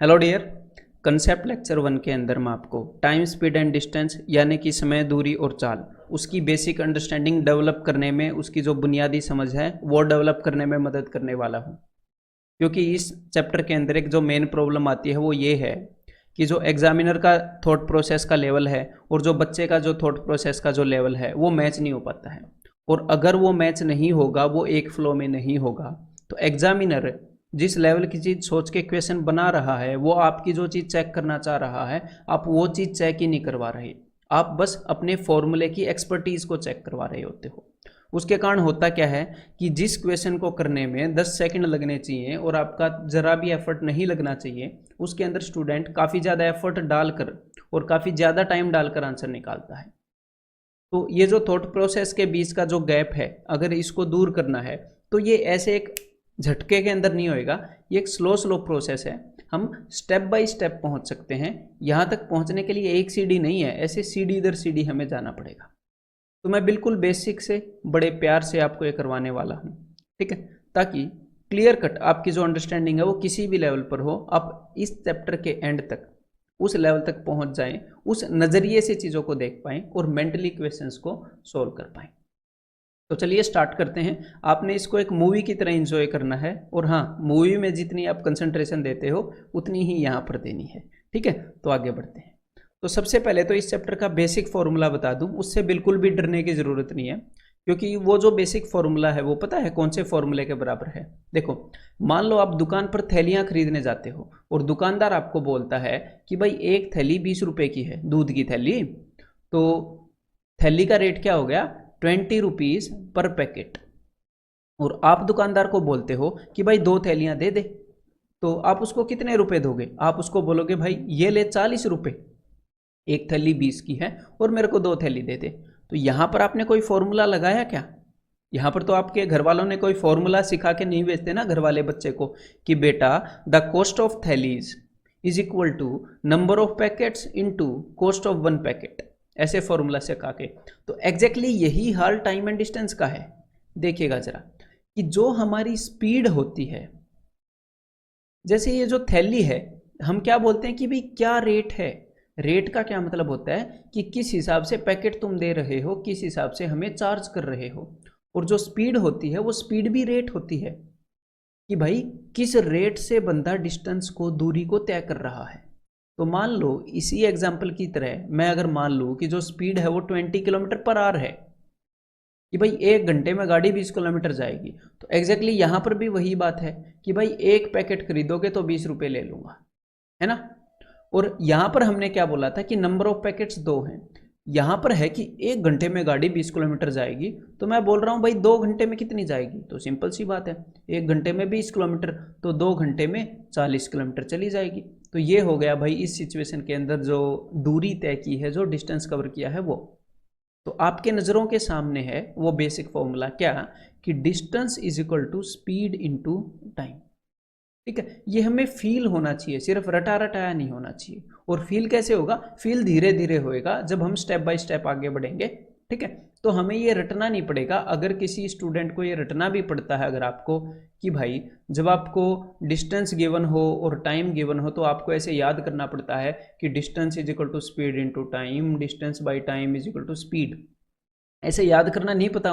Hello dear. Concept lecture 1 के अंदर मैं आपको टाइम स्पीड एंड डिस्टेंस यानी कि समय, दूरी और चाल, उसकी बेसिक अंडरस्टैंडिंग डेवलप करने में, उसकी जो बुनियादी समझ है वो डेवलप करने में मदद करने वाला हूँ। क्योंकि इस चैप्टर के अंदर एक जो मेन प्रॉब्लम आती है वो ये है कि जो एग्जामिनर का थॉट प्रोसेस का लेवल है और जो बच्चे का जो थॉट प्रोसेस का जो लेवल है वो मैच नहीं हो पाता है। और अगर वो मैच नहीं होगा, वो एक फ्लो में नहीं होगा, तो एग्जामिनर जिस लेवल की चीज़ सोच के क्वेश्चन बना रहा है, वो आपकी जो चीज़ चेक करना चाह रहा है, आप वो चीज़ चेक ही नहीं करवा रहे। आप बस अपने फॉर्मूले की एक्सपर्टीज को चेक करवा रहे होते हो। उसके कारण होता क्या है कि जिस क्वेश्चन को करने में 10 सेकंड लगने चाहिए और आपका जरा भी एफर्ट नहीं लगना चाहिए, उसके अंदर स्टूडेंट काफ़ी ज़्यादा एफर्ट डालकर और काफ़ी ज़्यादा टाइम डालकर आंसर निकालता है। तो ये जो थॉट प्रोसेस के बीच का जो गैप है, अगर इसको दूर करना है तो ये ऐसे एक झटके के अंदर नहीं होएगा। ये एक स्लो प्रोसेस है। हम स्टेप बाय स्टेप पहुंच सकते हैं। यहाँ तक पहुंचने के लिए एक सीढ़ी नहीं है, ऐसे सीढ़ी दर सीढ़ी हमें जाना पड़ेगा। तो मैं बिल्कुल बेसिक से बड़े प्यार से आपको ये करवाने वाला हूँ, ठीक है, ताकि क्लियर कट आपकी जो अंडरस्टैंडिंग है वो किसी भी लेवल पर हो, आप इस चैप्टर के एंड तक उस लेवल तक पहुंच जाएं, उस नज़रिए से चीज़ों को देख पाएं और मेंटली क्वेश्चंस को सोल्व कर पाएं। तो चलिए स्टार्ट करते हैं। आपने इसको एक मूवी की तरह एंजॉय करना है, और हाँ, मूवी में जितनी आप कंसंट्रेशन देते हो उतनी ही यहाँ पर देनी है, ठीक है। तो आगे बढ़ते हैं। तो सबसे पहले तो इस चैप्टर का बेसिक फॉर्मूला बता दूं, उससे बिल्कुल भी डरने की ज़रूरत नहीं है, क्योंकि वो जो बेसिक फॉर्मूला है वो पता है कौन से फॉर्मूले के बराबर है। देखो, मान लो आप दुकान पर थैलियाँ खरीदने जाते हो और दुकानदार आपको बोलता है कि भाई एक थैली 20 रुपये की है, दूध की थैली। तो थैली का रेट क्या हो गया, 20 रुपीज़ पर पैकेट। और आप दुकानदार को बोलते हो कि भाई 2 थैलियाँ दे दे। तो आप उसको कितने रुपए दोगे? आप उसको बोलोगे भाई ये ले 40 रुपये, एक थैली 20 की है और मेरे को 2 थैली दे दे। तो यहाँ पर आपने कोई फॉर्मूला लगाया क्या? यहाँ पर तो आपके घर वालों ने कोई फॉर्मूला सिखा के नहीं भेजते ना घर वाले बच्चे को कि बेटा द कॉस्ट ऑफ थैलीज is equal to number of packets into cost of 1 packet, ऐसे फॉर्मूला सिखा के। तो एग्जैक्टली यही हाल टाइम एंड डिस्टेंस का है। देखिएगा जरा कि जो हमारी स्पीड होती है, जैसे ये जो थैली है, हम क्या बोलते हैं कि भाई क्या रेट है। रेट का क्या मतलब होता है कि किस हिसाब से पैकेट तुम दे रहे हो, किस हिसाब से हमें चार्ज कर रहे हो। और जो स्पीड होती है वो स्पीड भी रेट होती है कि भाई किस रेट से बंदा डिस्टेंस को, दूरी को तय कर रहा है। तो मान लो इसी एग्जाम्पल की तरह मैं अगर मान लूँ कि जो स्पीड है वो 20 किलोमीटर पर आवर है, कि भाई 1 घंटे में गाड़ी 20 किलोमीटर जाएगी, तो एग्जैक्टली यहाँ पर भी वही बात है कि भाई एक पैकेट खरीदोगे तो 20 रुपये ले लूँगा, है ना। और यहाँ पर हमने क्या बोला था कि नंबर ऑफ पैकेट्स 2 हैं। यहाँ पर है कि 1 घंटे में गाड़ी 20 किलोमीटर जाएगी, तो मैं बोल रहा हूँ भाई 2 घंटे में कितनी जाएगी। तो सिंपल सी बात है, 1 घंटे में 20 किलोमीटर, तो 2 घंटे में 40 किलोमीटर चली जाएगी। तो ये हो गया भाई इस सिचुएशन के अंदर जो दूरी तय की है, जो डिस्टेंस कवर किया है वो। तो आपके नज़रों के सामने है वो बेसिक फॉर्मूला, क्या कि distance is equal to speed into time, ठीक है। ये हमें फील होना चाहिए, सिर्फ रटा रटाया नहीं होना चाहिए। और फील कैसे होगा? फील धीरे धीरे होएगा जब हम स्टेप बाय स्टेप आगे बढ़ेंगे, ठीक है। तो हमें ये रटना नहीं पड़ेगा। अगर किसी स्टूडेंट को ये रटना भी पड़ता है, अगर आपको, कि भाई जब आपको डिस्टेंस गिवन हो और टाइम गिवन हो, तो आपको ऐसे याद करना पड़ता है कि distance is equal to speed into time, distance by time is equal to speed, ऐसे याद करना नहीं पता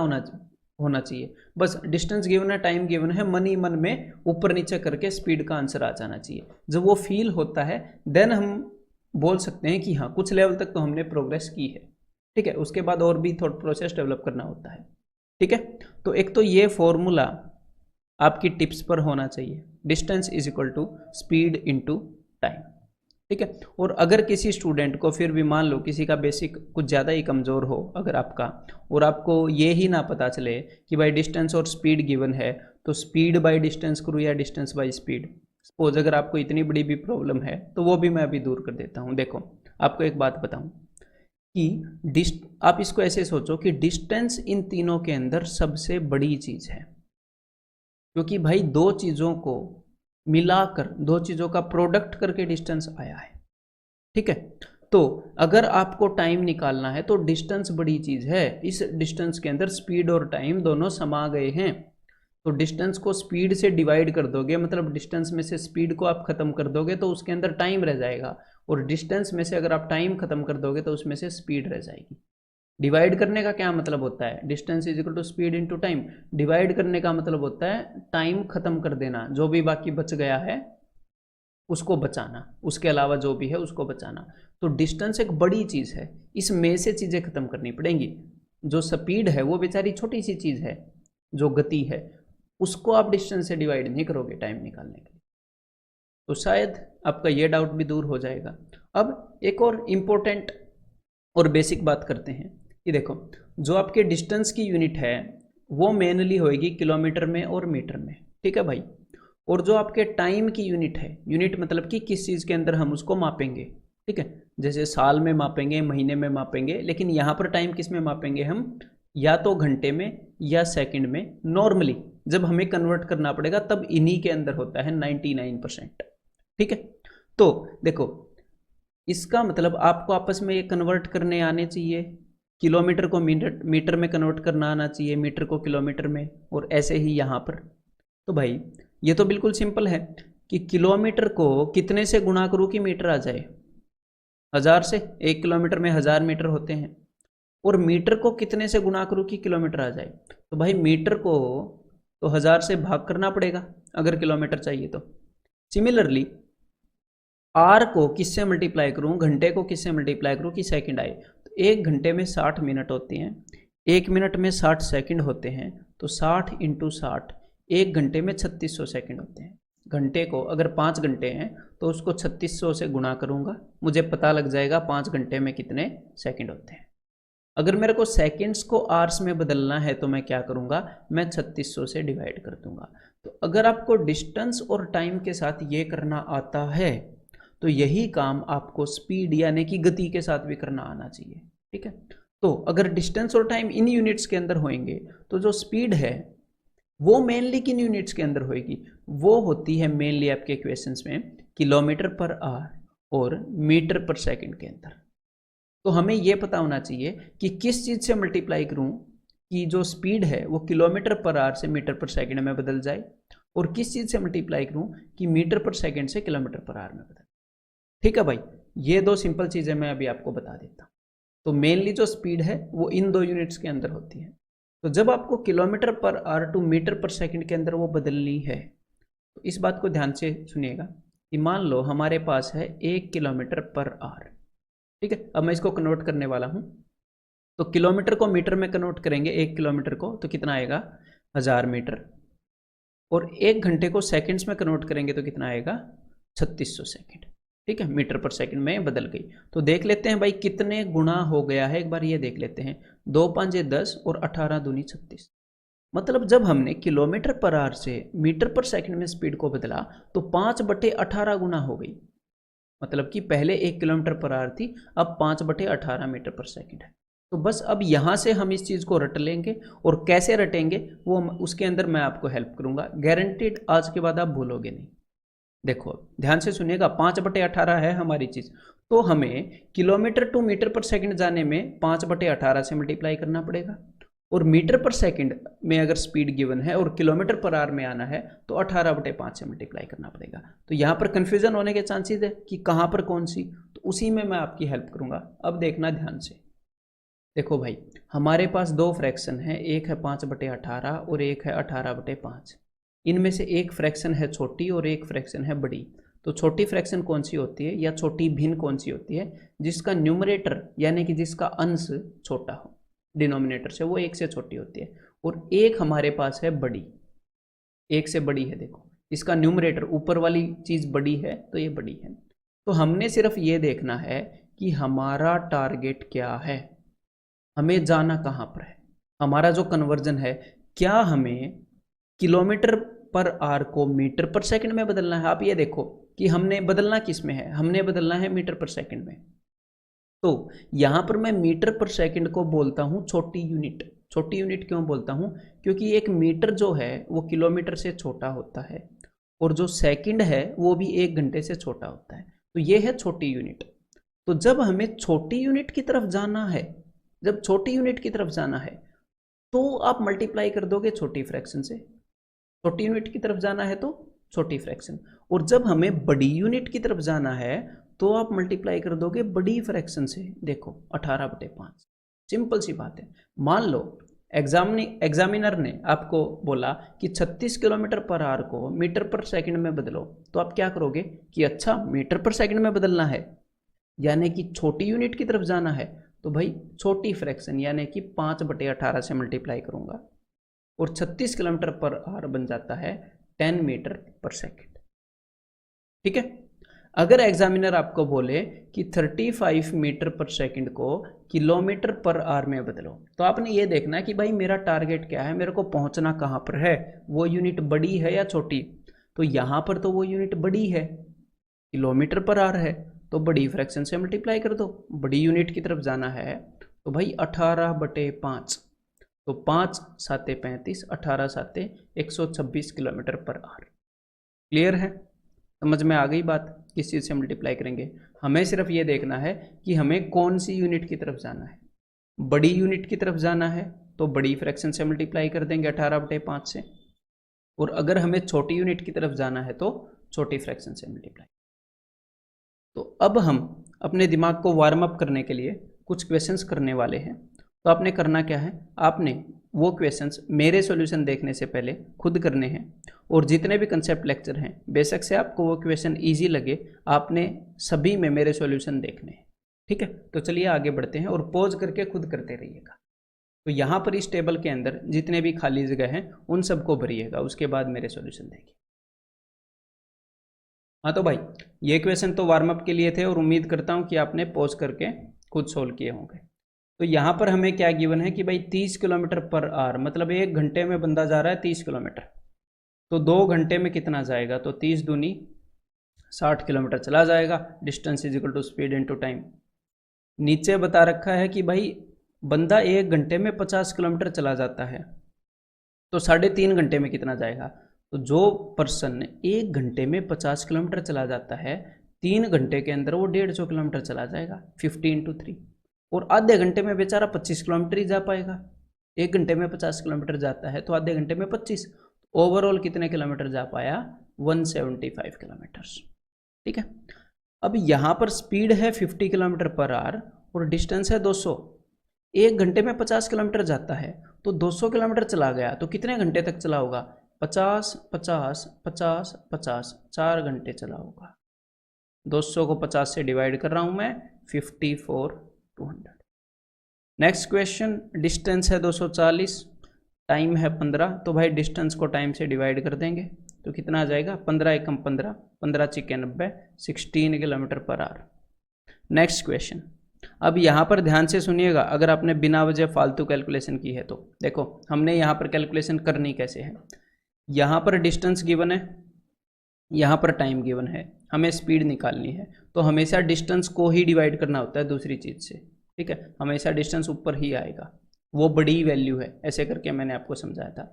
होना चाहिए। बस डिस्टेंस गिवन है, टाइम गिवन है, मन ही मन में ऊपर नीचे करके स्पीड का आंसर आ जाना चाहिए। जब वो फील होता है देन हम बोल सकते हैं कि हाँ, कुछ लेवल तक तो हमने प्रोग्रेस की है, ठीक है। उसके बाद और भी थॉट प्रोसेस डेवलप करना होता है, ठीक है। तो एक तो ये फॉर्मूला आपकी टिप्स पर होना चाहिए, distance is equal to speed into time, ठीक है। और अगर किसी स्टूडेंट को फिर भी, मान लो किसी का बेसिक कुछ ज़्यादा ही कमज़ोर हो अगर आपका, और आपको ये ही ना पता चले कि भाई डिस्टेंस और स्पीड गिवन है, तो स्पीड बाय डिस्टेंस करूँ या डिस्टेंस बाय स्पीड, सपोज अगर आपको इतनी बड़ी भी प्रॉब्लम है, तो वो भी मैं अभी दूर कर देता हूँ। देखो, आपको एक बात बताऊँ कि आप इसको ऐसे सोचो कि डिस्टेंस इन तीनों के अंदर सबसे बड़ी चीज़ है, क्योंकि भाई दो चीज़ों को मिलाकर, दो चीज़ों का प्रोडक्ट करके डिस्टेंस आया है, ठीक है। तो अगर आपको टाइम निकालना है तो डिस्टेंस बड़ी चीज़ है। इस डिस्टेंस के अंदर स्पीड और टाइम दोनों समा गए हैं। तो डिस्टेंस को स्पीड से डिवाइड कर दोगे, मतलब डिस्टेंस में से स्पीड को आप खत्म कर दोगे तो उसके अंदर टाइम रह जाएगा, और डिस्टेंस में से अगर आप टाइम खत्म कर दोगे तो उसमें से स्पीड रह जाएगी। डिवाइड करने का क्या मतलब होता है? Distance is equal to speed into time. Divide करने का मतलब होता है टाइम खत्म कर देना, जो भी बाकी बच गया है उसको बचाना, उसके अलावा जो भी है उसको बचाना। तो डिस्टेंस एक बड़ी चीज़ है, इसमें से चीज़ें खत्म करनी पड़ेंगी। जो स्पीड है वो बेचारी छोटी सी चीज़ है, जो गति है उसको आप डिस्टेंस से डिवाइड नहीं करोगे टाइम निकालने के लिए। तो शायद आपका ये डाउट भी दूर हो जाएगा। अब एक और इम्पोर्टेंट और बेसिक बात करते हैं। ये देखो, जो आपके डिस्टेंस की यूनिट है वो मेनली होएगी किलोमीटर में और मीटर में, ठीक है भाई। और जो आपके टाइम की यूनिट है, यूनिट मतलब कि किस चीज़ के अंदर हम उसको मापेंगे, ठीक है, जैसे साल में मापेंगे, महीने में मापेंगे, लेकिन यहाँ पर टाइम किस में मापेंगे हम? या तो घंटे में या सेकंड में। नॉर्मली जब हमें कन्वर्ट करना पड़ेगा तब इन्हीं के अंदर होता है 99%, ठीक है। तो देखो, इसका मतलब आपको आपस में ये कन्वर्ट करने आने चाहिए, किलोमीटर को मीटर में कन्वर्ट करना आना चाहिए, मीटर को किलोमीटर में, और ऐसे ही यहाँ पर। तो भाई ये तो बिल्कुल सिंपल है कि किलोमीटर को कितने से गुणा करूँ कि मीटर आ जाए? 1000 से। 1 किलोमीटर में 1000 मीटर होते हैं। और मीटर को कितने से गुणा करूँ कि किलोमीटर आ जाए? तो भाई मीटर को तो 1000 से भाग करना पड़ेगा अगर किलोमीटर चाहिए तो। सिमिलरली आर को किससे मल्टीप्लाई करूँ, घंटे को किससे मल्टीप्लाई करूँ कि सेकंड आए? तो 1 घंटे में 60 मिनट होती हैं, 1 मिनट में 60 सेकंड होते हैं, तो 60 इंटू 60, 1 घंटे में 3600 सेकंड होते हैं। घंटे को अगर 5 घंटे हैं तो उसको 3600 से गुणा करूँगा, मुझे पता लग जाएगा 5 घंटे में कितने सेकंड होते हैं। अगर मेरे को सेकंड्स को आवर्स में बदलना है तो मैं क्या करूँगा? मैं 3600 से डिवाइड कर दूंगा। तो अगर आपको डिस्टेंस और टाइम के साथ ये करना आता है तो यही काम आपको स्पीड यानी कि गति के साथ भी करना आना चाहिए, ठीक है। तो अगर डिस्टेंस और टाइम इन यूनिट्स के अंदर होंगे तो जो स्पीड है वो मेनली किन यूनिट्स के अंदर होएगी? वो होती है मेनली आपके इक्वेशंस में किलोमीटर पर आवर और मीटर पर सेकंड के अंदर। तो हमें ये पता होना चाहिए कि किस चीज़ से मल्टीप्लाई करूं कि जो स्पीड है वो किलोमीटर पर आवर से मीटर पर सेकंड में बदल जाए, और किस चीज़ से मल्टीप्लाई करूं कि मीटर पर सेकंड से किलोमीटर पर आवर में बदल। ठीक है भाई, ये दो सिंपल चीज़ें मैं अभी आपको बता देता हूँ। तो मेनली जो स्पीड है वो इन दो यूनिट्स के अंदर होती है। तो जब आपको kilometre per hour to metre per second के अंदर वो बदलनी है तो इस बात को ध्यान से सुनिएगा कि मान लो हमारे पास है 1 किलोमीटर पर आवर, ठीक है। अब मैं इसको कन्वर्ट करने वाला हूँ। तो किलोमीटर को मीटर में कन्वर्ट करेंगे, 1 किलोमीटर को, तो कितना आएगा? 1000 मीटर। और 1 घंटे को सेकंड्स में कन्वर्ट करेंगे तो कितना आएगा? 3600 सेकंड, ठीक है। मीटर पर सेकंड में बदल गई। तो देख लेते हैं भाई कितने गुना हो गया है, एक बार ये देख लेते हैं। 2 5 10 और 18 दूनी 36। मतलब जब हमने किलोमीटर पर आवर से मीटर पर सेकंड में स्पीड को बदला तो 5/18 गुना हो गई। मतलब कि पहले 1 किलोमीटर पर आवर थी, अब 5/18 मीटर पर सेकंड है। तो बस अब यहाँ से हम इस चीज़ को रट लेंगे, और कैसे रटेंगे वो उसके अंदर मैं आपको हेल्प करूँगा। गारंटीड आज के बाद आप भूलोगे नहीं। देखो ध्यान से सुनिएगा, 5/18 है हमारी चीज़, तो हमें kilometre to metre per second जाने में 5/18 से मल्टीप्लाई करना पड़ेगा, और मीटर पर सेकंड में अगर स्पीड गिवन है और किलोमीटर पर आवर में आना है तो 18/5 से मल्टीप्लाई करना पड़ेगा। तो यहाँ पर कन्फ्यूजन होने के चांसेस है कि कहाँ पर कौन सी, तो उसी में मैं आपकी हेल्प करूँगा। अब देखना ध्यान से। देखो भाई, हमारे पास दो फ्रैक्शन है, एक है 5/18 और एक है 18/5। इनमें से एक फ्रैक्शन है छोटी और एक फ्रैक्शन है बड़ी। तो छोटी फ्रैक्शन कौन सी होती है या छोटी भिन्न कौन सी होती है? जिसका न्यूमरेटर यानी कि जिसका अंश छोटा हो डिनोमिनेटर से, वो 1 से छोटी होती है। और एक हमारे पास है बड़ी, 1 से बड़ी है। देखो इसका न्यूमरेटर ऊपर वाली चीज़ बड़ी है तो ये बड़ी है। तो हमने सिर्फ ये देखना है कि हमारा टारगेट क्या है, हमें जाना कहाँ पर है। हमारा जो कन्वर्जन है, क्या हमें किलोमीटर पर आवर को मीटर पर सेकंड में बदलना है? आप ये देखो कि हमने बदलना किस में है, हमने बदलना है मीटर पर सेकंड में। तो यहाँ पर मैं मीटर पर सेकंड को बोलता हूँ छोटी यूनिट। छोटी यूनिट क्यों बोलता हूँ? क्योंकि एक मीटर जो है वो किलोमीटर से छोटा होता है, और जो सेकंड है वो भी 1 घंटे से छोटा होता है। तो ये है छोटी यूनिट। तो जब हमें छोटी यूनिट की तरफ जाना है, जब छोटी यूनिट की तरफ जाना है तो आप मल्टीप्लाई कर दोगे छोटी फ्रैक्शन से। छोटी यूनिट की तरफ जाना है तो छोटी फ्रैक्शन, और जब हमें बड़ी यूनिट की तरफ जाना है तो आप मल्टीप्लाई कर दोगे बड़ी फ्रैक्शन से। देखो 18/5, सिंपल सी बात है। मान लो एग्जामिनर ने आपको बोला कि 36 किलोमीटर पर आवर को मीटर पर सेकंड में बदलो, तो आप क्या करोगे कि अच्छा मीटर पर सेकंड में बदलना है, यानी कि छोटी यूनिट की तरफ जाना है, तो भाई छोटी फ्रैक्शन यानी कि 5/18 से मल्टीप्लाई करूंगा, और 36 किलोमीटर पर आवर बन जाता है 10 मीटर पर सेकंड। ठीक है। अगर एग्जामिनर आपको बोले कि 35 मीटर पर सेकंड को किलोमीटर पर आवर में बदलो, तो आपने ये देखना है कि भाई मेरा टारगेट क्या है, मेरे को पहुंचना कहाँ पर है, वो यूनिट बड़ी है या छोटी। तो यहाँ पर तो वो यूनिट बड़ी है, किलोमीटर पर आवर है, तो बड़ी फ्रैक्शन से मल्टीप्लाई कर दो। बड़ी यूनिट की तरफ जाना है तो भाई 18/5, तो 5 7 35, 18 7 126 किलोमीटर पर आवर। क्लियर है, समझ में आ गई बात किस चीज़ से मल्टीप्लाई करेंगे। हमें सिर्फ ये देखना है कि हमें कौन सी यूनिट की तरफ जाना है। बड़ी यूनिट की तरफ जाना है तो बड़ी फ्रैक्शन से मल्टीप्लाई कर देंगे 18/5 से, और अगर हमें छोटी यूनिट की तरफ जाना है तो छोटी फ्रैक्शन से मल्टीप्लाई। तो अब हम अपने दिमाग को वार्म अप करने के लिए कुछ क्वेश्चंस करने वाले हैं। तो आपने करना क्या है, आपने वो क्वेश्चंस मेरे सॉल्यूशन देखने से पहले खुद करने हैं, और जितने भी कंसेप्ट लेक्चर हैं बेशक से आपको वो क्वेश्चन इजी लगे, आपने सभी में मेरे सॉल्यूशन देखने हैं। ठीक है, तो चलिए आगे बढ़ते हैं, और पॉज करके खुद करते रहिएगा। तो यहाँ पर इस टेबल के अंदर जितने भी खाली जगह हैं उन सबको भरिएगा, उसके बाद मेरे सॉल्यूशन देखिए। हाँ तो भाई ये क्वेश्चन तो वार्म अप के लिए थे, और उम्मीद करता हूँ कि आपने पॉज करके खुद सोल्व किए होंगे। तो यहाँ पर हमें क्या गिवन है कि भाई 30 किलोमीटर पर आवर, मतलब 1 घंटे में बंदा जा रहा है 30 किलोमीटर, तो 2 घंटे में कितना जाएगा, तो 30 दूनी 60 किलोमीटर चला जाएगा। Distance is equal to speed into time. नीचे बता रखा है कि भाई बंदा 1 घंटे में 50 किलोमीटर चला जाता है, तो 3.5 घंटे में कितना जाएगा। तो जो पर्सन 1 घंटे में 50 किलोमीटर चला जाता है, 3 घंटे के अंदर वो 150 किलोमीटर चला जाएगा, 50 × 3, और आधे घंटे में बेचारा 25 किलोमीटर ही जा पाएगा। 1 घंटे में 50 किलोमीटर जाता है तो आधे घंटे में 25, ओवरऑल कितने किलोमीटर जा पाया, 175 किलोमीटर्स। ठीक है। अब यहाँ पर स्पीड है 50 किलोमीटर पर आवर और डिस्टेंस है 200। 1 घंटे में 50 किलोमीटर जाता है, तो 200 किलोमीटर चला गया, तो कितने घंटे तक चला होगा, 50 50 50 50, 4 घंटे चला होगा। 200 को 50 से डिवाइड कर रहा हूँ मैं, 54/200। नेक्स्ट क्वेश्चन, डिस्टेंस है 240, टाइम है 15, तो भाई डिस्टेंस को टाइम से डिवाइड कर देंगे, तो कितना आ जाएगा, 15 एकम 15, 15 × 90, 16 kilometre per our. Next question, अब यहाँ पर ध्यान से सुनिएगा, अगर आपने बिना वजह फालतू कैलकुलेशन की है तो देखो हमने यहाँ पर कैलकुलेशन करनी कैसे है। यहाँ पर डिस्टेंस गिवन है, यहाँ पर टाइम गिवन है, हमें स्पीड निकालनी है, तो हमेशा डिस्टेंस को ही डिवाइड करना होता है दूसरी चीज़ से। ठीक है, हमेशा डिस्टेंस ऊपर ही आएगा, वो बड़ी वैल्यू है, ऐसे करके मैंने आपको समझाया था।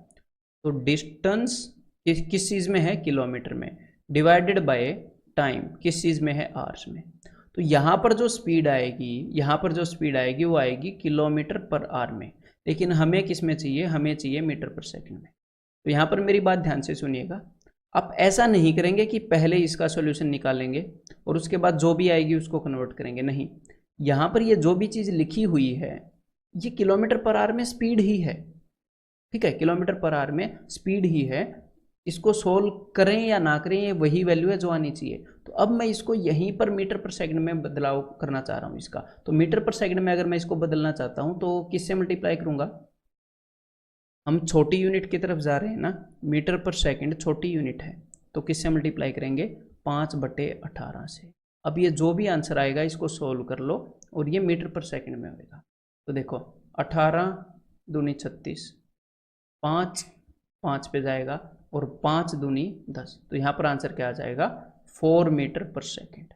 तो डिस्टेंस किस चीज़ में है, किलोमीटर में, डिवाइडेड बाय टाइम किस चीज़ में है, आवर्स में। तो यहाँ पर जो स्पीड आएगी, यहाँ पर जो स्पीड आएगी वो आएगी किलोमीटर पर आवर में, लेकिन हमें किस में चाहिए, हमें चाहिए मीटर पर सेकंड में। तो यहाँ पर मेरी बात ध्यान से सुनिएगा, आप ऐसा नहीं करेंगे कि पहले इसका सॉल्यूशन निकालेंगे और उसके बाद जो भी आएगी उसको कन्वर्ट करेंगे, नहीं। यहाँ पर ये जो भी चीज़ लिखी हुई है ये किलोमीटर पर आवर में स्पीड ही है। ठीक है, किलोमीटर पर आवर में स्पीड ही है, इसको सोल्व करें या ना करें ये वही वैल्यू है जो आनी चाहिए। तो अब मैं इसको यहीं पर मीटर पर सेकंड में बदलाव करना चाह रहा हूँ इसका, तो मीटर पर सेकंड में अगर मैं इसको बदलना चाहता हूँ तो किससे मल्टीप्लाई करूँगा, हम छोटी यूनिट की तरफ जा रहे हैं ना, मीटर पर सेकंड छोटी यूनिट है, तो किससे मल्टीप्लाई करेंगे, 5/18 से। अब ये जो भी आंसर आएगा इसको सोल्व कर लो और ये मीटर पर सेकंड में होगा। तो देखो 18 दूनी 36, 5 5 पे जाएगा और 5 दूनी 10, तो यहाँ पर आंसर क्या आ जाएगा, 4 मीटर पर सेकंड।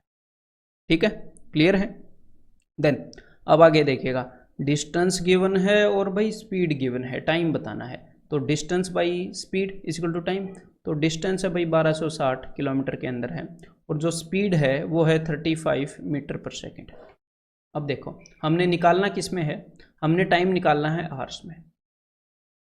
ठीक है, क्लियर है। देन अब आगे देखिएगा, डिस्टेंस गिवन है और भाई स्पीड गिवन है, टाइम बताना है। तो distance by speed equal to time, तो डिस्टेंस है भाई 1260 किलोमीटर के अंदर है, और जो स्पीड है वो है 35 मीटर पर सेकंड। अब देखो हमने निकालना किस में है, हमने टाइम निकालना है आवर्स में।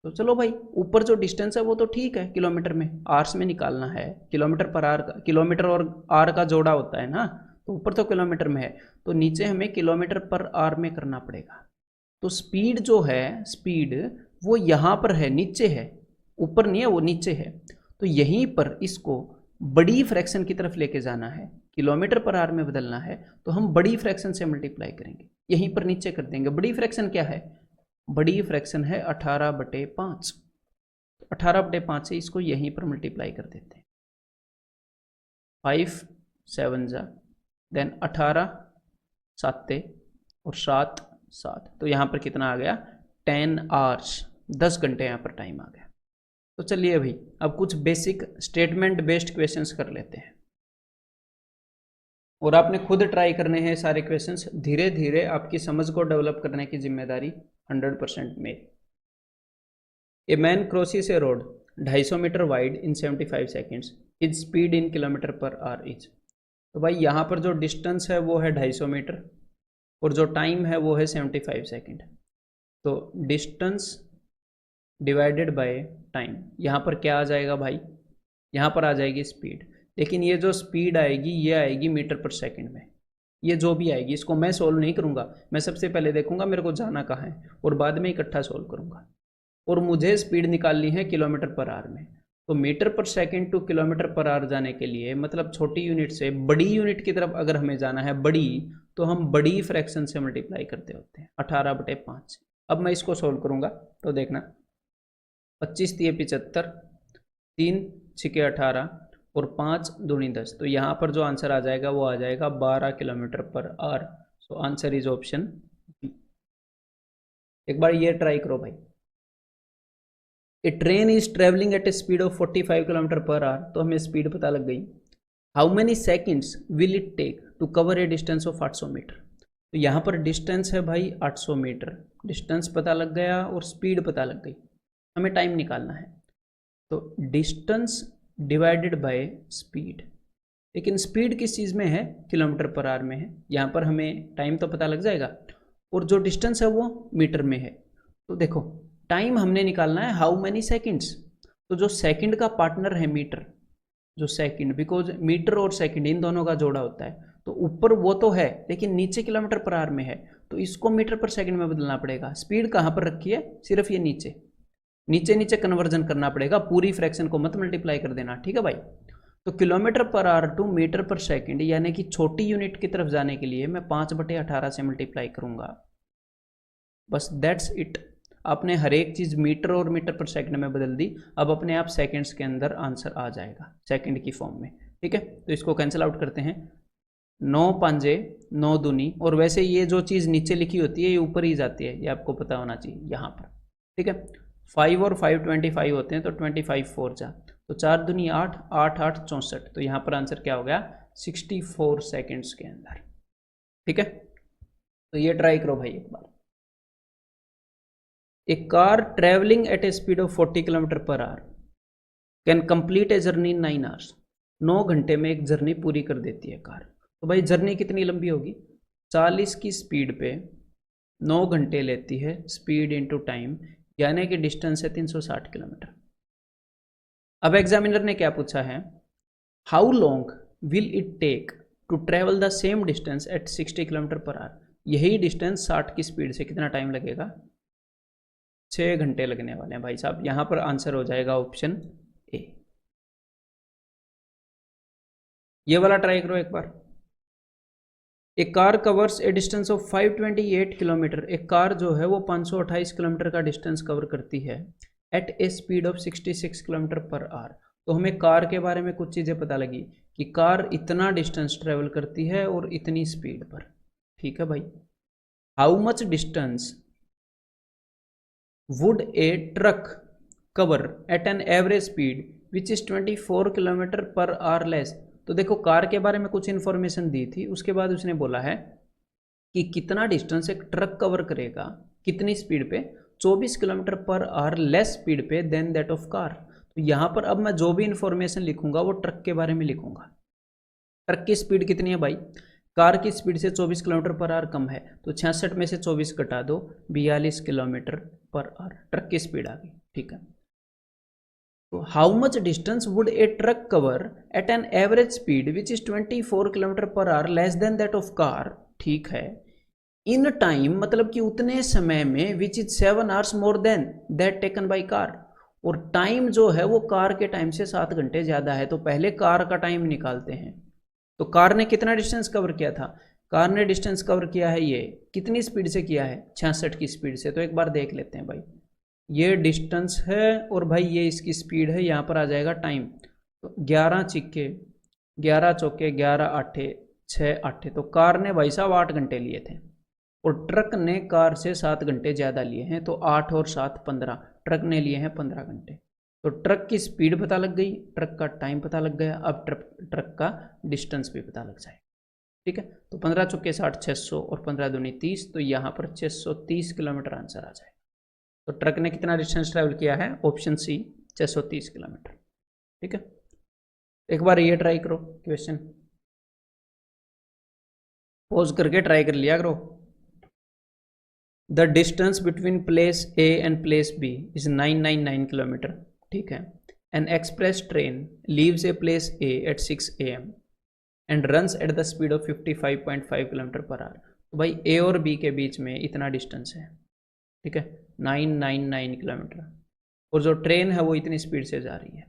तो चलो भाई, ऊपर जो डिस्टेंस है वो तो ठीक है, किलोमीटर में, आवर्स में निकालना है, किलोमीटर पर आवर का, किलोमीटर और आवर का जोड़ा होता है ना, तो ऊपर तो किलोमीटर में है, तो नीचे हमें किलोमीटर पर आवर में करना पड़ेगा। तो स्पीड जो है, स्पीड वो यहाँ पर है, नीचे है, ऊपर नहीं है, वो नीचे है। तो यहीं पर इसको बड़ी फ्रैक्शन की तरफ लेके जाना है, किलोमीटर पर आवर में बदलना है, तो हम बड़ी फ्रैक्शन से मल्टीप्लाई करेंगे, यहीं पर नीचे कर देंगे। बड़ी फ्रैक्शन क्या है? बड़ी फ्रैक्शन है 18/5। 18/5 से इसको यहीं पर मल्टीप्लाई कर देते हैं। 5 7 जा, देन 18 7 और 7 7, तो यहाँ पर कितना आ गया? 10 आवर्स, 10 घंटे यहाँ पर टाइम आ गया। तो चलिए भाई, अब कुछ बेसिक स्टेटमेंट बेस्ड क्वेश्चंस कर लेते हैं, और आपने खुद ट्राई करने हैं सारे क्वेश्चंस। धीरे धीरे आपकी समझ को डेवलप करने की जिम्मेदारी 100% मेरी। A man crosses a road 250 metre wide in 75 seconds, his speed in kilometre per hour is. तो भाई यहाँ पर जो डिस्टेंस है वो है 250 मीटर, और जो टाइम है वो है 75 सेकेंड। तो डिस्टेंस डिवाइडेड बाय टाइम, यहाँ पर क्या आ जाएगा भाई? यहाँ पर आ जाएगी स्पीड, लेकिन ये जो स्पीड आएगी ये आएगी मीटर पर सेकंड में। ये जो भी आएगी इसको मैं सोल्व नहीं करूँगा, मैं सबसे पहले देखूंगा मेरे को जाना कहाँ है, और बाद में इकट्ठा सोल्व करूँगा। और मुझे स्पीड निकालनी है किलोमीटर पर आवर में। तो metre per second two kilometre per our जाने के लिए, मतलब छोटी यूनिट से बड़ी यूनिट की तरफ अगर हमें जाना है बड़ी, तो हम बड़ी फ्रैक्शन से मल्टीप्लाई करते होते हैं 18/5। अब मैं इसको सोल्व करूँगा, तो देखना, 25 × 75, 3 × 18 और 5 दूनी 10। तो यहाँ पर जो आंसर आ जाएगा वो आ जाएगा 12 kilometre per hour. So answer is option B. एक बार ये ट्राई करो भाई। A train is travelling at a speed of 45 kilometre per hour, तो हमें स्पीड पता लग गई। How many seconds will it take to cover a distance of 800 metre. तो यहाँ पर डिस्टेंस है भाई 800 मीटर, डिस्टेंस पता लग गया और स्पीड पता लग गई, हमें टाइम निकालना है। तो डिस्टेंस डिवाइडेड बाय स्पीड, लेकिन स्पीड किस चीज़ में है? किलोमीटर पर आवर में है। यहाँ पर हमें टाइम तो पता लग जाएगा, और जो डिस्टेंस है वो मीटर में है। तो देखो, टाइम हमने निकालना है हाउ मैनी सेकंड्स, तो जो सेकंड का पार्टनर है मीटर, जो सेकंड, बिकॉज मीटर और सेकंड इन दोनों का जोड़ा होता है, तो ऊपर वो तो है लेकिन नीचे किलोमीटर पर आवर में है, तो इसको मीटर पर सेकंड में बदलना पड़ेगा। स्पीड कहाँ पर रखी है? सिर्फ ये नीचे, नीचे नीचे कन्वर्जन करना पड़ेगा, पूरी फ्रैक्शन को मत मल्टीप्लाई कर देना, ठीक है भाई। तो kilometre per hour to metre per second, यानी कि छोटी यूनिट की तरफ जाने के लिए मैं 5/18 से मल्टीप्लाई करूंगा, बस दैट्स इट। आपने हर एक चीज़ मीटर और मीटर पर सेकंड में बदल दी, अब अपने आप सेकंड्स के अंदर आंसर आ जाएगा सेकंड की फॉर्म में, ठीक है। तो इसको कैंसिल आउट करते हैं, 9 5 9 दूनी, और वैसे ये जो चीज़ नीचे लिखी होती है ये ऊपर ही जाती है, ये आपको पता होना चाहिए यहाँ पर, ठीक है। 5 और 5 25 होते हैं, तो 25 4 जा, तो 4 दूनी 8, 8 8 64, तो यहाँ पर आंसर क्या हो गया? 64 सेकेंड्स के अंदर, ठीक है। तो ये ट्राई करो भाई एक बार। A car travelling at a speed of 40 kilometre per hour can complete a journey in 9 hours. 9 घंटे में एक जर्नी पूरी कर देती है कार। तो भाई जर्नी कितनी लंबी होगी? 40 की स्पीड पे 9 घंटे लेती है, स्पीड इनटू टाइम, यानी कि डिस्टेंस है 360 किलोमीटर। अब एग्जामिनर ने क्या पूछा है? How long will it take to travel the same distance at 60 kilometre per hour. यही डिस्टेंस 60 की स्पीड से कितना टाइम लगेगा? 6 घंटे लगने वाले हैं भाई साहब। यहाँ पर आंसर हो जाएगा ऑप्शन ए। ये वाला ट्राई करो एक बार। एक car covers A distance of 528 kilometre. एक कार जो है वो 528 किलोमीटर का डिस्टेंस कवर करती है at a speed of 66 kilometre per hour. तो हमें कार के बारे में कुछ चीज़ें पता लगी कि कार इतना डिस्टेंस ट्रेवल करती है और इतनी स्पीड पर, ठीक है भाई। How much distance would a truck cover at an average speed which is 24 kilometre per hour less. तो देखो कार के बारे में कुछ इन्फॉर्मेशन दी थी, उसके बाद उसने बोला है कि कितना डिस्टेंस एक ट्रक कवर करेगा, कितनी स्पीड पे? 24 kilometre per hour less speed पे देन दैट ऑफ कार। तो यहाँ पर अब मैं जो भी इन्फॉर्मेशन लिखूंगा वो ट्रक के बारे में लिखूंगा। ट्रक की स्पीड कितनी है भाई? कार की स्पीड से 24 किलोमीटर पर आवर कम है, तो 66 में से 24 घटा दो, 42 किलोमीटर पर आवर ट्रक की स्पीड आ गई। ठीक है। तो how much distance would a truck cover at an average speed which is 24 kilometre per hour less than that of car, ठीक है, इन टाइम मतलब कि उतने समय में which is 7 hours more than that taken by car, और time जो है वो कार के टाइम से 7 घंटे ज़्यादा है। तो पहले कार का टाइम निकालते हैं। तो कार ने कितना डिस्टेंस कवर किया था? कार ने डिस्टेंस कवर किया है, ये कितनी स्पीड से किया है? 66 की स्पीड से। तो एक बार देख लेते हैं भाई, ये डिस्टेंस है और भाई ये इसकी स्पीड है। यहाँ पर आ जाएगा टाइम, तो 11 चिक्के 11 चौके 11 आठे 6 आठे, तो कार ने भाई साहब 8 घंटे लिए थे और ट्रक ने कार से 7 घंटे ज़्यादा लिए हैं। तो 8 और 7 15, ट्रक ने लिए हैं 15 घंटे। तो ट्रक की स्पीड पता लग गई, ट्रक का टाइम पता लग गया, अब ट्रक का डिस्टेंस भी पता लग जाएगा। ठीक है, तो 15 चौके 60 600 और 15 दूनी 30, तो यहाँ पर 630 किलोमीटर आंसर आ जाएगा। तो ट्रक ने कितना डिस्टेंस ट्रैवल किया है? Option C 630 kilometre. ठीक है, एक बार ये ट्राई करो क्वेश्चन, पॉज करके ट्राई कर लिया करो। The distance between place A and place B is 999 kilometre. ठीक है, an express train leaves a place A at 6 AM and runs at the speed of 55.5 kilometre per hour. तो भाई ए और B के बीच में इतना डिस्टेंस है, ठीक है, 999 किलोमीटर, और जो ट्रेन है वो इतनी स्पीड से जा रही है,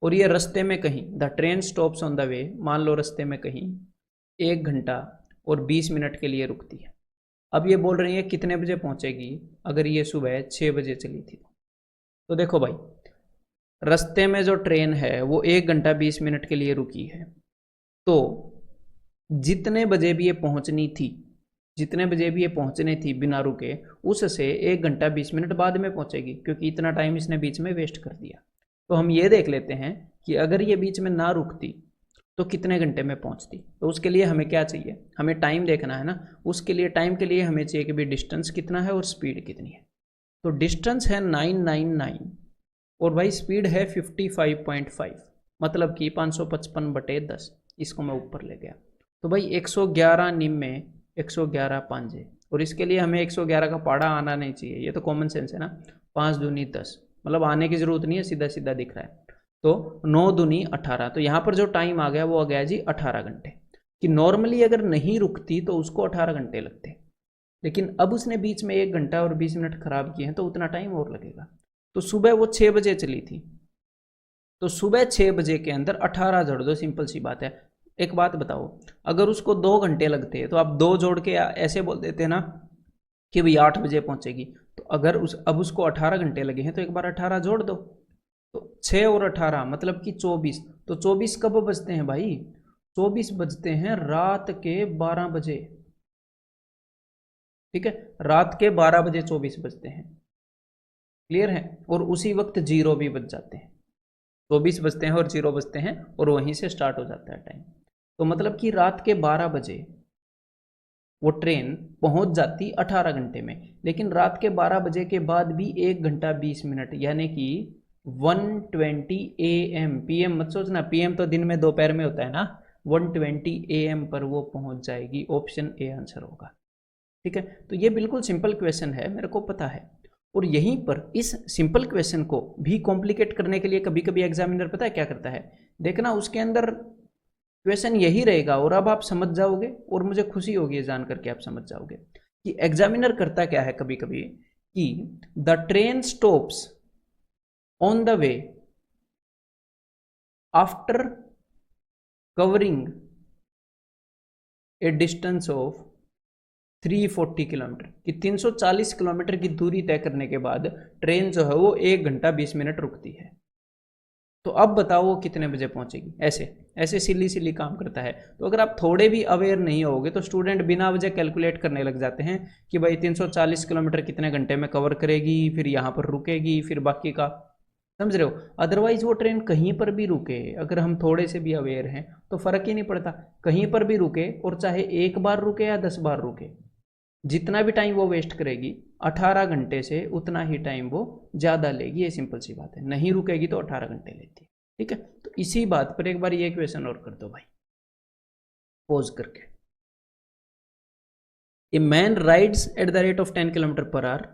और ये रास्ते में कहीं, the train stops on the way, मान लो रास्ते में कहीं 1 घंटा और 20 मिनट के लिए रुकती है। अब ये बोल रही है कितने बजे पहुंचेगी, अगर ये सुबह 6 बजे चली थी। तो देखो भाई, रास्ते में जो ट्रेन है वो 1 घंटा 20 मिनट के लिए रुकी है, तो जितने बजे भी ये पहुंचनी थी, जितने बजे भी ये पहुंचने थी बिना रुके, उससे 1 घंटा 20 मिनट बाद में पहुंचेगी, क्योंकि इतना टाइम इसने बीच में वेस्ट कर दिया। तो हम ये देख लेते हैं कि अगर ये बीच में ना रुकती तो कितने घंटे में पहुंचती। तो उसके लिए हमें क्या चाहिए? हमें टाइम देखना है ना। उसके लिए टाइम के लिए हमें चाहिए कि भाई डिस्टेंस कितना है और स्पीड कितनी है। तो डिस्टेंस है 999 और भाई स्पीड है 55.5, मतलब कि 555/10। इसको मैं ऊपर ले गया, तो भाई 111 निम में 111 पांजे, और इसके लिए हमें 111 का पाड़ा आना नहीं चाहिए, ये तो कॉमन सेंस है ना। 5 दूनी 10, मतलब आने की जरूरत नहीं है, सीधा सीधा दिख रहा है। तो 9 दूनी 18, तो यहाँ पर जो टाइम आ गया वो आ गया जी 18 घंटे। कि नॉर्मली अगर नहीं रुकती तो उसको 18 घंटे लगते, लेकिन अब उसने बीच में 1 घंटा और 20 मिनट खराब किए हैं, तो उतना टाइम और लगेगा। तो सुबह वो 6 बजे चली थी, तो सुबह 6 बजे के अंदर 18 जोड़ दो, सिंपल सी बात है। एक बात बताओ, अगर उसको 2 घंटे लगते तो आप 2 जोड़ के ऐसे बोल देते ना कि भाई 8 बजे पहुंचेगी। तो अगर अब उसको 18 घंटे लगे हैं, तो एक बार 18 जोड़ दो, तो 6 और 18 मतलब कि 24। तो 24 कब बजते हैं भाई? 24 बजते हैं रात के 12 बजे। ठीक है, रात के 12 बजे 24 बजते हैं, क्लियर है। और उसी वक्त जीरो भी बज जाते हैं, 24 बजते हैं और 0 बजते हैं, और वहीं से स्टार्ट हो जाता है टाइम। तो मतलब कि रात के 12 बजे वो ट्रेन पहुंच जाती 18 घंटे में, लेकिन रात के 12 बजे के बाद भी 1 घंटा 20 मिनट, यानी कि 1:20 AM, PM मत सोचना, PM तो दिन में दोपहर में होता है ना, 1:20 AM पर वो पहुंच जाएगी। ऑप्शन ए आंसर होगा। ठीक है, तो ये बिल्कुल सिंपल क्वेश्चन है, मेरे को पता है। और यहीं पर इस सिंपल क्वेश्चन को भी कॉम्प्लिकेट करने के लिए कभी कभी एग्जामिनर पता है क्या करता है? देखना, उसके अंदर क्वेश्चन यही रहेगा और अब आप समझ जाओगे, और मुझे खुशी होगी जान करके आप समझ जाओगे कि एग्जामिनर करता क्या है कभी कभी, कि the train stops on the way after covering A distance of 340 kilometre, कि 340 किलोमीटर की दूरी तय करने के बाद ट्रेन जो है वो 1 घंटा 20 मिनट रुकती है। तो अब बताओ वो कितने बजे पहुंचेगी? ऐसे ऐसे सिली सिली काम करता है। तो अगर आप थोड़े भी अवेयर नहीं होगे तो स्टूडेंट बिना वजह कैलकुलेट करने लग जाते हैं कि भाई 340 किलोमीटर कितने घंटे में कवर करेगी, फिर यहाँ पर रुकेगी, फिर बाकी का, समझ रहे हो। अदरवाइज वो ट्रेन कहीं पर भी रुके, अगर हम थोड़े से भी अवेयर हैं तो फर्क ही नहीं पड़ता, कहीं पर भी रुके, और चाहे 1 बार रुके या 10 बार रुके, जितना भी टाइम वो वेस्ट करेगी 18 घंटे से उतना ही टाइम वो ज़्यादा लेगी। ये सिंपल सी बात है, नहीं रुकेगी तो 18 घंटे लेती है। ठीक है, तो इसी बात पर एक बार ये क्वेश्चन और कर दो भाई, पॉज करके। A man rides at the rate of 10 kilometre per hour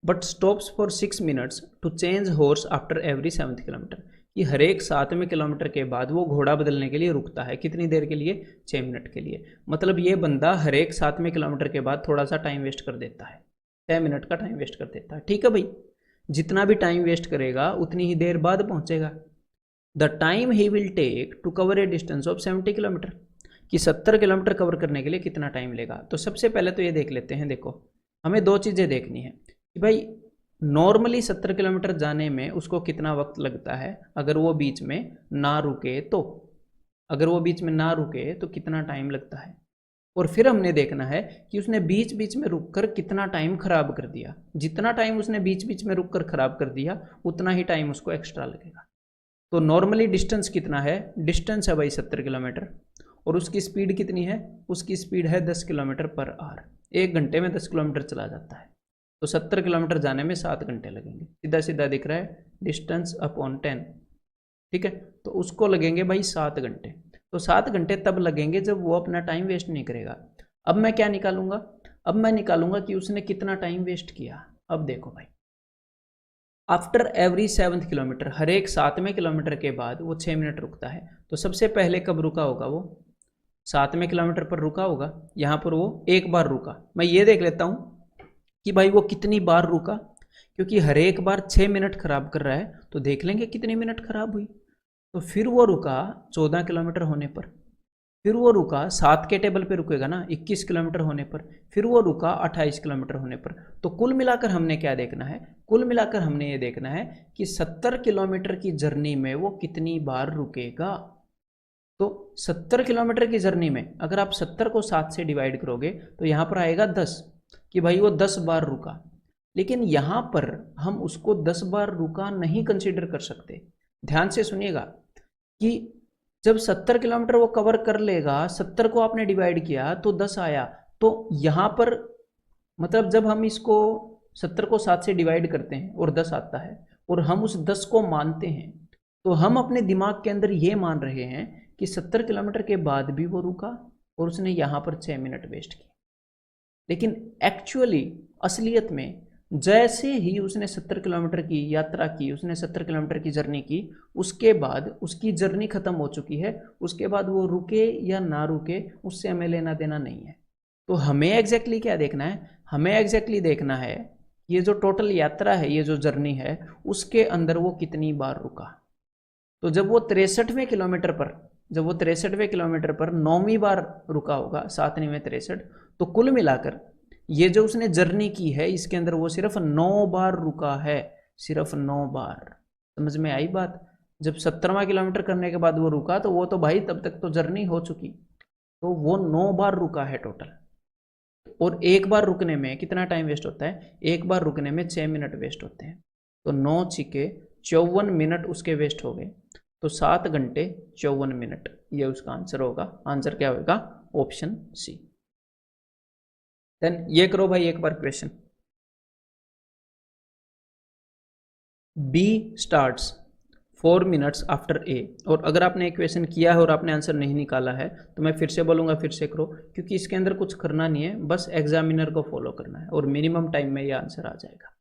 but stops for 6 minutes to change horse after every 7th kilometre, कि हर एक 7वें किलोमीटर के बाद वो घोड़ा बदलने के लिए रुकता है। कितनी देर के लिए? 6 मिनट के लिए। मतलब ये बंदा हर एक 7वें किलोमीटर के बाद थोड़ा सा टाइम वेस्ट कर देता है, 6 मिनट का टाइम वेस्ट कर देता है। ठीक है भाई, जितना भी टाइम वेस्ट करेगा उतनी ही देर बाद पहुंचेगा। The time he will take to cover a distance of 70 kilometre, कि 70 किलोमीटर कवर करने के लिए कितना टाइम लेगा। तो सबसे पहले तो ये देख लेते हैं। देखो, हमें दो चीज़ें देखनी है कि भाई नॉर्मली 70 किलोमीटर जाने में उसको कितना वक्त लगता है अगर वो बीच में ना रुके तो। अगर वो बीच में ना रुके तो कितना टाइम लगता है। और फिर हमने देखना है कि उसने बीच बीच में रुककर कितना टाइम खराब कर दिया। जितना टाइम उसने बीच बीच में रुककर खराब कर दिया उतना ही टाइम उसको एक्स्ट्रा लगेगा। तो नॉर्मली डिस्टेंस कितना है? डिस्टेंस है भाई 70 किलोमीटर, और उसकी स्पीड कितनी है? उसकी स्पीड है 10 किलोमीटर पर आवर। 1 घंटे में 10 किलोमीटर चला जाता है। तो 70 किलोमीटर जाने में 7 घंटे लगेंगे। सीधा सीधा दिख रहा है, डिस्टेंस अपॉन 10। ठीक है, तो उसको लगेंगे भाई 7 घंटे। तो 7 घंटे तब लगेंगे जब वो अपना टाइम वेस्ट नहीं करेगा। अब मैं क्या निकालूंगा? अब मैं निकालूंगा कि उसने कितना टाइम वेस्ट किया। अब देखो भाई, आफ्टर एवरी 7th किलोमीटर, हर एक 7वें किलोमीटर के बाद वो 6 मिनट रुकता है। तो सबसे पहले कब रुका होगा? वो 7वें किलोमीटर पर रुका होगा। यहाँ पर वो एक बार रुका। मैं ये देख लेता हूँ कि भाई वो कितनी बार रुका, क्योंकि हर एक बार 6 मिनट खराब कर रहा है, तो देख लेंगे कितनी मिनट खराब हुई। तो फिर वो रुका 14 किलोमीटर होने पर, फिर वो रुका 7 के टेबल पे रुकेगा ना 21 किलोमीटर होने पर, फिर वो रुका 28 किलोमीटर होने पर। तो कुल मिलाकर हमने क्या देखना है? कुल मिलाकर हमने ये देखना है कि 70 किलोमीटर की जर्नी में वो कितनी बार रुकेगा। तो 70 किलोमीटर की जर्नी में अगर आप 70 को 7 से डिवाइड करोगे तो यहाँ पर आएगा 10, कि भाई वो 10 बार रुका। लेकिन यहाँ पर हम उसको 10 बार रुका नहीं कंसीडर कर सकते। ध्यान से सुनिएगा कि जब 70 किलोमीटर वो कवर कर लेगा, 70 को आपने डिवाइड किया तो 10 आया। तो यहाँ पर मतलब जब हम इसको 70 को 7 से डिवाइड करते हैं और 10 आता है और हम उस 10 को मानते हैं, तो हम अपने दिमाग के अंदर ये मान रहे हैं कि 70 किलोमीटर के बाद भी वो रुका और उसने यहाँ पर 6 मिनट वेस्ट किए। लेकिन एक्चुअली असलियत में जैसे ही उसने 70 किलोमीटर की यात्रा की, उसने 70 किलोमीटर की जर्नी की, उसके बाद उसकी जर्नी खत्म हो चुकी है। उसके बाद वो रुके या ना रुके उससे हमें लेना देना नहीं है। तो हमें एग्जैक्टली क्या देखना है? हमें एग्जैक्टली देखना है ये जो टोटल यात्रा है, ये जो जर्नी है, उसके अंदर वो कितनी बार रुका। तो जब वो 63वें किलोमीटर पर, जब वो 63वें किलोमीटर पर 9वीं बार रुका होगा, 7 में 63, तो कुल मिलाकर ये जो उसने जर्नी की है इसके अंदर वो सिर्फ 9 बार रुका है। सिर्फ 9 बार। समझ में आई बात? जब 17वां किलोमीटर करने के बाद वो रुका तो वो तो भाई तब तक तो जर्नी हो चुकी। तो वो 9 बार रुका है टोटल। और एक बार रुकने में कितना टाइम वेस्ट होता है? एक बार रुकने में 6 मिनट वेस्ट होते हैं। तो 9 छिके 54 मिनट उसके वेस्ट हो गए। तो 7 घंटे 54 मिनट ये उसका आंसर होगा। आंसर क्या होगा? Option C. देन ये करो भाई एक बार question. B starts 4 minutes after A. और अगर आपने क्वेश्चन किया है और आपने आंसर नहीं निकाला है तो मैं फिर से बोलूँगा, फिर से करो, क्योंकि इसके अंदर कुछ करना नहीं है, बस एग्जामिनर को फॉलो करना है और मिनिमम टाइम में ये आंसर आ जाएगा।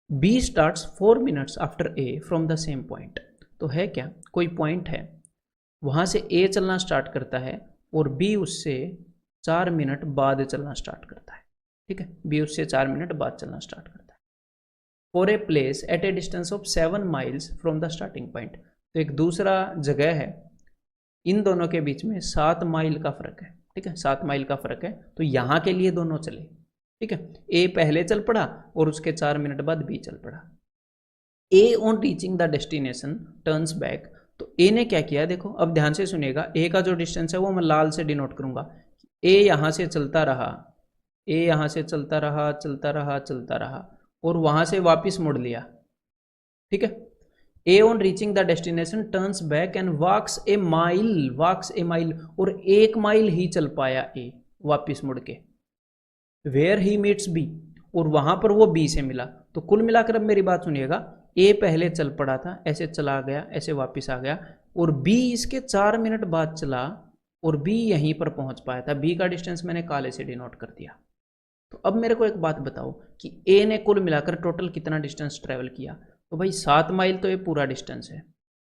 B starts 4 minutes after A from the same point. तो है क्या? कोई पॉइंट है, वहाँ से ए चलना स्टार्ट करता है और बी उससे 4 मिनट बाद चलना स्टार्ट करता है। ठीक है, बी उससे 4 मिनट बाद चलना स्टार्ट करता है। For a place at A distance of 7 miles from the starting point. तो एक दूसरा जगह है, इन दोनों के बीच में 7 माइल का फर्क है। ठीक है, 7 माइल का फर्क है। तो यहाँ के लिए दोनों चले। ठीक है, ए पहले चल पड़ा और उसके 4 मिनट बाद बी चल पड़ा। A on reaching the destination turns back. तो ए ने क्या किया? देखो अब ध्यान से सुनिएगा। ए का जो डिस्टेंस है वो मैं लाल से डिनोट करूंगा। ए यहाँ से चलता रहा, ए यहाँ से चलता रहा, चलता रहा, चलता रहा और वहां से वापस मुड़ लिया। ठीक है, A on reaching the destination turns back and walks a mile, walks a mile, और 1 माइल ही चल पाया ए वापस मुड़ के। वेयर ही मीट्स बी, और वहां पर वो बी से मिला। तो कुल मिलाकर अब मेरी बात सुनिएगा, ए पहले चल पड़ा था, ऐसे चला गया, ऐसे वापस आ गया, और बी इसके 4 मिनट बाद चला और बी यहीं पर पहुंच पाया था। बी का डिस्टेंस मैंने काले से डिनोट कर दिया। तो अब मेरे को एक बात बताओ कि ए ने कुल मिलाकर टोटल कितना डिस्टेंस ट्रेवल किया। तो भाई 7 माइल तो ये पूरा डिस्टेंस है,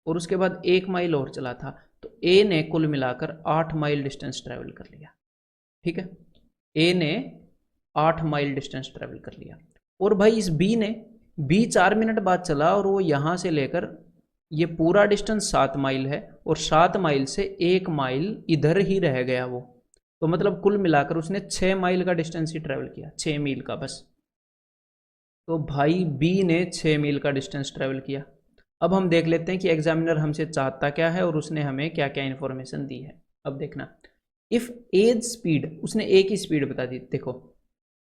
और उसके बाद 1 माइल और चला था, तो ए ने कुल मिलाकर 8 माइल डिस्टेंस ट्रेवल कर लिया। ठीक है, ए ने 8 माइल डिस्टेंस ट्रेवल कर लिया। और भाई इस बी 4 मिनट बाद चला, और वो यहाँ से लेकर ये पूरा डिस्टेंस 7 माइल है, और 7 माइल से 1 माइल इधर ही रह गया वो। तो मतलब कुल मिलाकर उसने 6 माइल का डिस्टेंस ही ट्रेवल किया, 6 मील का बस। तो भाई बी ने 6 मील का डिस्टेंस ट्रेवल किया। अब हम देख लेते हैं कि एग्जामिनर हमसे चाहता क्या है और उसने हमें क्या क्या इन्फॉर्मेशन दी है। अब देखना, इफ एज स्पीड, उसने ए की स्पीड बता दी। देखो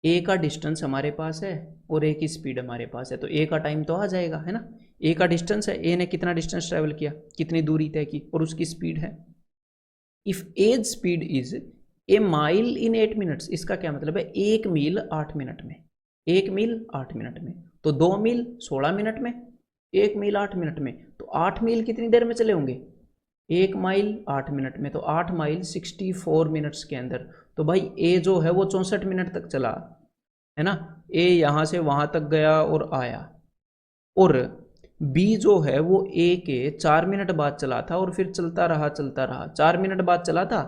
ए का डिस्टेंस हमारे पास है और ए की स्पीड हमारे पास है, तो ए का टाइम तो आ जाएगा, है ना। ए का डिस्टेंस है, ए ने कितना डिस्टेंस ट्रेवल किया, कितनी दूरी तय की, और उसकी स्पीड है। If A's speed is a mile in 8 minutes, इसका क्या मतलब है, 1 मील 8 मिनट में, 1 मील 8 मिनट में, तो 2 मील 16 मिनट में, 1 मील 8 मिनट में, तो 8 मील कितनी देर में चले होंगे, 1 माइल 8 मिनट में, तो 8 माइल 64 मिनट्स के अंदर। तो भाई ए जो है वो 64 मिनट तक चला, है ना। ए यहाँ से वहाँ तक गया और आया, और बी जो है वो ए के 4 मिनट बाद चला था, और फिर चलता रहा 4 मिनट बाद चला था,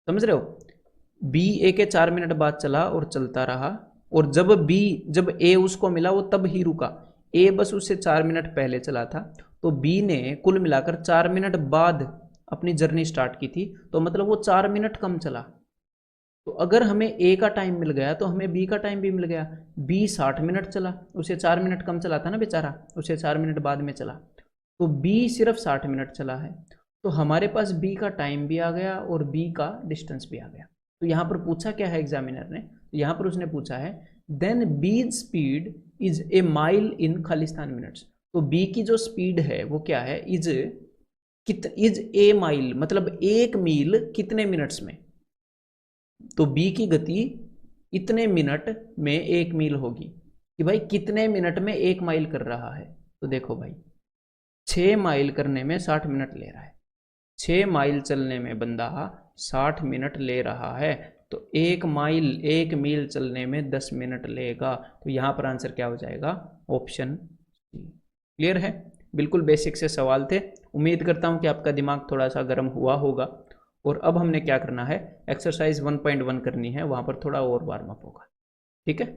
समझ रहे हो। बी ए के 4 मिनट बाद चला और चलता रहा, और जब ए उसको मिला वो तब ही रुका। ए बस उससे 4 मिनट पहले चला था, तो बी ने कुल मिलाकर 4 मिनट बाद अपनी जर्नी स्टार्ट की थी, तो मतलब वो 4 मिनट कम चला। तो अगर हमें ए का टाइम मिल गया तो हमें बी का टाइम भी मिल गया। बी 60 मिनट चला, उसे 4 मिनट कम चला था ना बेचारा, उसे 4 मिनट बाद में चला, तो बी सिर्फ 60 मिनट चला है। तो हमारे पास बी का टाइम भी आ गया और बी का डिस्टेंस भी आ गया। तो यहाँ पर पूछा क्या है एग्जामिनर ने, तो यहाँ पर उसने पूछा है then B speed is a mile in खालिस्तान मिनट्स। तो बी की जो स्पीड है वो क्या है, इज ए माइल, मतलब 1 मील कितने मिनट्स में। तो बी की गति इतने मिनट में 1 मील होगी, कि भाई कितने मिनट में 1 माइल कर रहा है। तो देखो भाई 6 माइल करने में 60 मिनट ले रहा है, 6 माइल चलने में बंदा 60 मिनट ले रहा है, तो 1 मील चलने में 10 मिनट लेगा। तो यहाँ पर आंसर क्या हो जाएगा, ऑप्शन सी। क्लियर है, बिल्कुल बेसिक से सवाल थे। उम्मीद करता हूँ कि आपका दिमाग थोड़ा सा गर्म हुआ होगा। और अब हमने क्या करना है, एक्सरसाइज 1.1 करनी है, वहाँ पर थोड़ा और वार्म अप होगा। ठीक है।